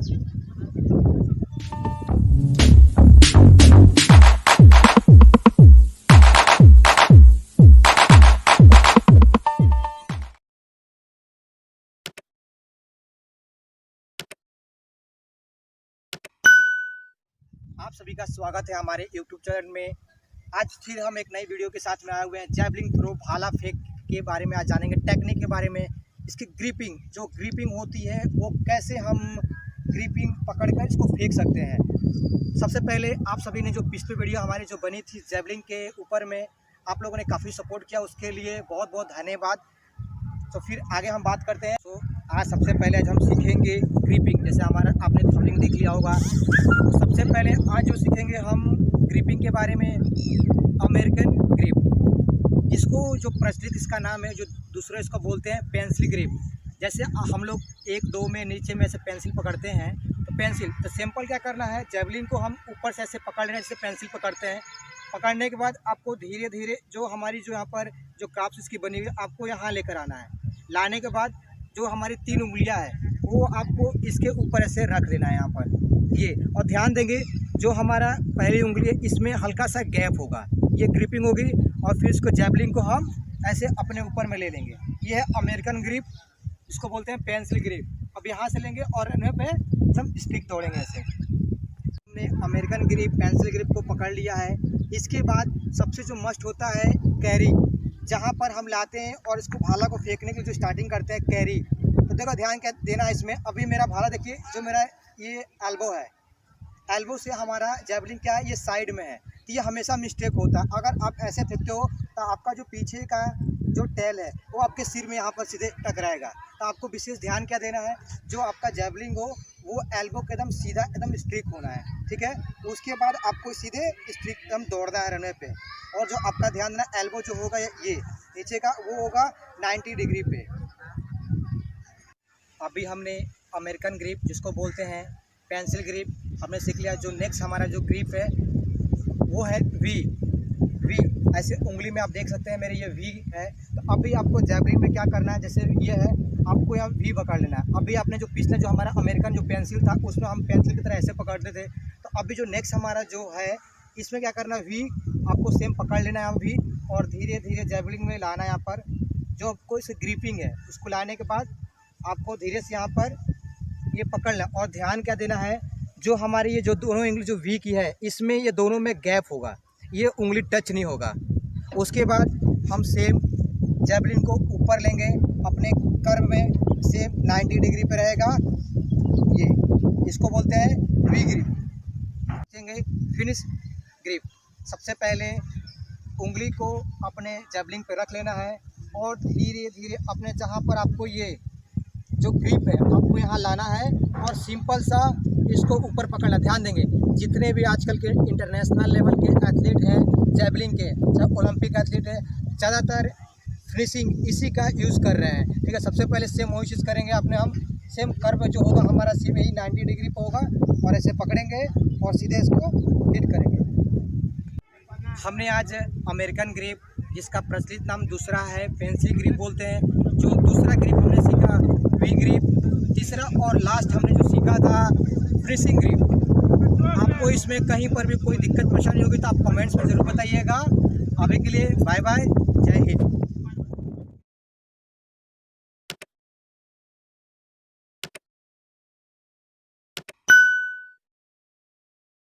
आप सभी का स्वागत है हमारे YouTube चैनल में। आज फिर हम एक नई वीडियो के साथ में आए हुए हैं। जैवलिन थ्रो भाला फेंक के बारे में आज जानेंगे, टेक्निक के बारे में, इसकी ग्रिपिंग, जो ग्रिपिंग होती है वो कैसे हम ग्रिपिंग पकड़कर इसको फेंक सकते हैं। सबसे पहले आप सभी ने जो पिछली वीडियो हमारी जो बनी थी जैवलिन के ऊपर में, आप लोगों ने काफ़ी सपोर्ट किया, उसके लिए बहुत बहुत धन्यवाद। तो फिर आगे हम बात करते हैं। तो आज सबसे पहले आज हम सीखेंगे ग्रिपिंग। जैसे हमारा आपने थंबनेल देख लिया होगा। तो सबसे पहले आज जो सीखेंगे हम ग्रिपिंग के बारे में, अमेरिकन ग्रिप, इसको जो प्रचलित इसका नाम है, जो दूसरे इसको बोलते हैं पेंसिल ग्रिप। जैसे हम लोग 1-2 में नीचे में ऐसे पेंसिल पकड़ते हैं, तो पेंसिल तो सिंपल क्या करना है, जैवलिन को हम ऊपर से ऐसे पकड़ लेना, जैसे पेंसिल पकड़ते हैं। पकड़ने के बाद आपको धीरे धीरे जो हमारी जो यहाँ पर जो क्राफ्ट इसकी बनी हुई है, आपको यहाँ लेकर आना है। लाने के बाद जो हमारी 3 उंगलियां हैं वो आपको इसके ऊपर ऐसे रख देना है यहाँ पर ये। और ध्यान देंगे जो हमारा पहली उंगली है इसमें हल्का सा गैप होगा, ये ग्रिपिंग होगी। और फिर इसको जैवलिन को हम ऐसे अपने ऊपर में ले लेंगे। ये है अमेरिकन ग्रिप, इसको बोलते हैं पेंसिल ग्रिप। अब यहाँ से लेंगे और इन्हें पे सब स्टिक तोड़ेंगे ऐसे। हमने अमेरिकन ग्रिप, पेंसिल ग्रिप को पकड़ लिया है। इसके बाद सबसे जो मस्ट होता है कैरी, जहाँ पर हम लाते हैं और इसको भाला को फेंकने के लिए जो स्टार्टिंग करते हैं कैरी। तो देखो ध्यान क्या देना है इसमें। अभी मेरा भाला देखिए, जो मेरा ये एल्बो है, एल्बो से हमारा जैवलिन क्या है, ये साइड में है। तो ये हमेशा मिस्टेक होता है। अगर आप ऐसे फेंकते हो तो आपका जो पीछे का जो टेल है वो आपके सिर में यहाँ पर सीधे टकराएगा। तो आपको विशेष ध्यान क्या देना है, जो आपका जैवलिन हो वो एल्बो के एकदम सीधा एकदम स्ट्रिक होना है, ठीक है। उसके बाद आपको सीधे स्ट्रिक एकदम दौड़ना है रनवे पे। और जो आपका ध्यान देना, एल्बो जो होगा ये नीचे का वो होगा 90 डिग्री पे। अभी हमने अमेरिकन ग्रिप, जिसको बोलते हैं पेंसिल ग्रिप, हमने सीख लिया। जो नेक्स्ट हमारा जो ग्रिप है वो है वी। ऐसे उंगली में आप देख सकते हैं मेरे ये वी है। तो अभी आपको जैवलिन में क्या करना है, जैसे ये है आपको यहाँ वी पकड़ लेना है। अभी आपने जो पिछले जो हमारा अमेरिकन जो पेंसिल था उसमें हम पेंसिल की तरह ऐसे पकड़ते थे। तो अभी जो नेक्स्ट हमारा जो है इसमें क्या करना है, वी आपको सेम पकड़ लेना है वी, और धीरे धीरे जैवलिन में लाना है। यहाँ पर जो आपको इस ग्रिपिंग है उसको लाने के बाद आपको धीरे से यहाँ पर ये पकड़ना। और ध्यान क्या देना है, जो हमारी ये जो दोनों उंगली जो वी की है इसमें ये दोनों में गैप होगा, ये उंगली टच नहीं होगा। उसके बाद हम सेम जैवलिन को ऊपर लेंगे अपने कर्व में, सेम 90 डिग्री पे रहेगा ये, इसको बोलते हैं वी ग्रिप। देखेंगे फिनिश ग्रिप। सबसे पहले उंगली को अपने जैवलिन पे रख लेना है और धीरे धीरे अपने जहाँ पर आपको ये जो ग्रिप है आपको यहाँ लाना है और सिंपल सा इसको ऊपर पकड़ना। ध्यान देंगे जितने भी आजकल के इंटरनेशनल लेवल के एथलीट हैं जैवलिन के, चाहे ओलंपिक एथलीट है, ज़्यादातर फिनिशिंग इसी का यूज़ कर रहे हैं, ठीक है। सबसे पहले सेम वही चीज़ करेंगे अपने, हम सेम कर्व जो होगा हमारा सेम यही 90 डिग्री पर होगा और ऐसे पकड़ेंगे और सीधे इसको हिट करेंगे। हमने आज अमेरिकन ग्रिप, जिसका प्रचलित नाम दूसरा है पेंसिल ग्रिप बोलते हैं, जो दूसरा ग्रिप हमने सीखा वी ग्रिप। तीसरा और लास्ट हमने जो सीखा था फिनिशिंग ग्रिप। आपको इसमें कहीं पर भी कोई दिक्कत परेशानी होगी तो आप कमेंट्स में ज़रूर बताइएगा। अभी के लिए बाय बाय, जय हिंद।